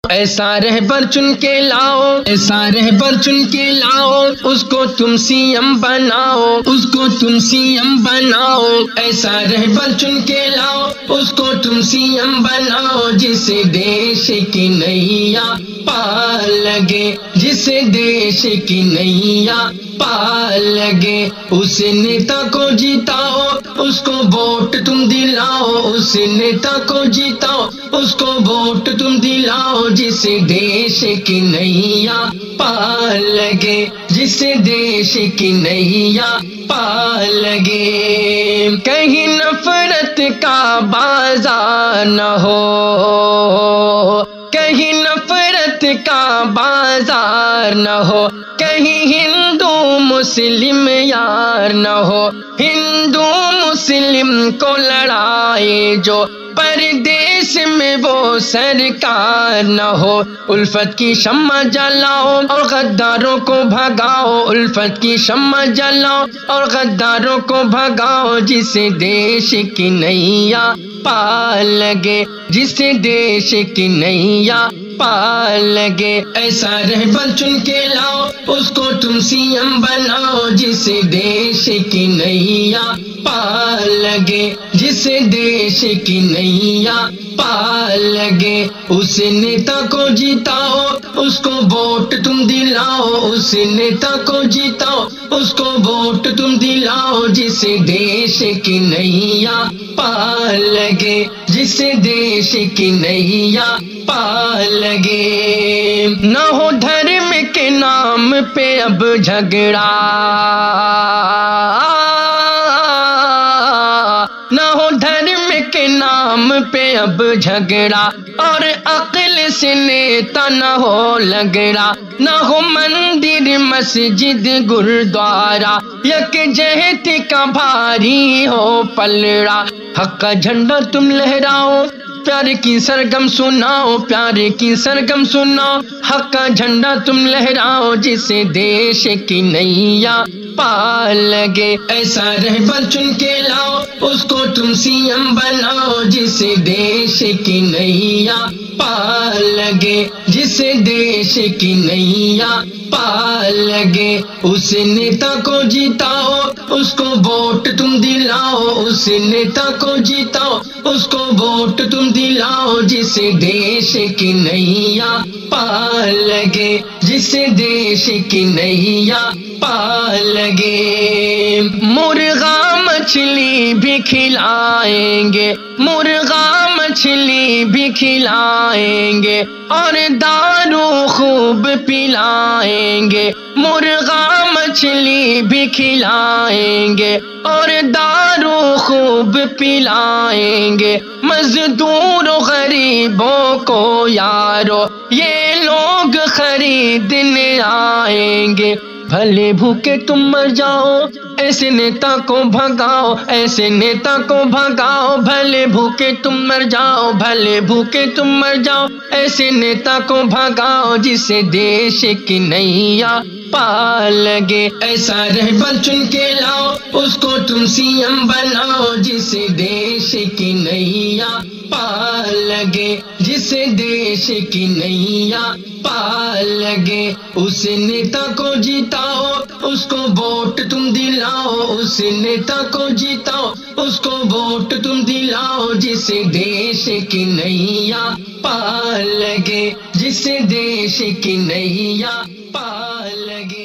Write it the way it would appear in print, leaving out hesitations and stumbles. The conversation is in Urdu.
ایسا رہبر چن کے لاؤ، ایسا رہبر چن کے لاؤ، اس کو تم سی ایم بناؤ، اس کو تم سی ایم بناؤ۔ ایسا رہبر چن کے لاؤ، اس کو تم سی ایم بناؤ، جسے دیش کی نیا پار لگے، جسے دیش کی نیا پار لگے۔ اس نیتا کو جیتاؤ، اس کو ووٹ تم دلاؤ، اس نیتا کو جیتاؤ، اس کو ووٹ تم دلاؤ، جسے دیش کی نیا پار لگے، جسے دیش کی نیا پار لگے۔ کہیں نفرت کا بازار نہ ہو، کہیں نفرت کا بازار نہ ہو، کہیں ہندو مسلم یار نہ ہو، ہندو مسلم کو لڑائے جو پردیس میں وہ سرکار نہ ہو۔ الفت کی شمع جلاؤ اور غداروں کو بھگاؤ، الفت کی شمع جلاؤ اور غداروں کو بھگاؤ، جسے دیش کی نیا پار لگے، جسے دیش کی نیا پار لگے۔ ایسا رہبر چن کے لاؤ، اس کو تم سی ایم بناؤ، جسے دیش کی نیا پار لگے، جسے دیش کی نیا پار لگے۔ اس نیتا کو جیتاؤ، اس کو ووٹ تم دلاؤ، اس نیتا کو جیتاؤ، اس کو ووٹ تم دلاؤ، جسے دیش کی نیا پار لگے، جسے دیش کی نیا پار لگے۔ نہ ہو دھرم کے نام پہ اب جھگڑا، نہ ہو دھرم کے نام پہ اب جھگڑا، اور عقل سے نیتا نہ ہو لگڑا، نہ ہو مندر مسجد گردوارا، یکجہت کا بھاری ہو پلڑا۔ حق کا جھنڈا تم لہراؤ، پیار کی سرگم سناؤ، پیار کی سرگم سناؤ، حق کا جھنڈا تم لہراؤ، جسے دیش کی نیا پار لگے۔ ایسا رہبر چن کے لاؤ، اس کو تم سی ایم بناؤ، جسے دیش کی نیا پار لگے، جسے دیش کی نیا پار لگے۔ اس نیتا کو جیتاؤ، اس کو ووٹ تم دلاؤ، اس نیتا کو جیتاؤ، اس کو ووٹ تم دلاؤ، جسے دیش کی نیا پار لگے، جسے دیش کی نیا پار لگے۔ مرغا مچھلی بھی کھلائیں گے، مرغا مچھلی بھی کھلائیں گے، اور دارو خوب پلائیں گے، مرغا مچھلی بھی کھلائیں گے، اور دارو خوب پلائیں گے۔ مزدور و غریبوں کو یارو یہ لوگ خریدنے آئیں گے۔ بھلے بھوکے تم مر جاؤ، ایسے نیتا کو بھگاؤ، ایسے نیتا کو بھگاؤ، بھلے بھوکے تم مر جاؤ، بھلے بھوکے تم مر جاؤ، ایسے نیتا کو بھگاؤ، جسے دیش کی نیا پار لگے۔ ایسا رہبر چن کے لاؤ، اس کو تم سی ایم بناؤ، جسے دیش کی نیا پار لگے، جسے دیش کی نیا پار لگے۔ اس نیتا کو جیتاؤ، اس کو ووٹ تم دلاؤ، اس نیتا کو جیتاؤ، اس کو ووٹ تم دلاؤ، جسے دیش کی نیا پار لگے، جسے دیش کی نیا پار لگے۔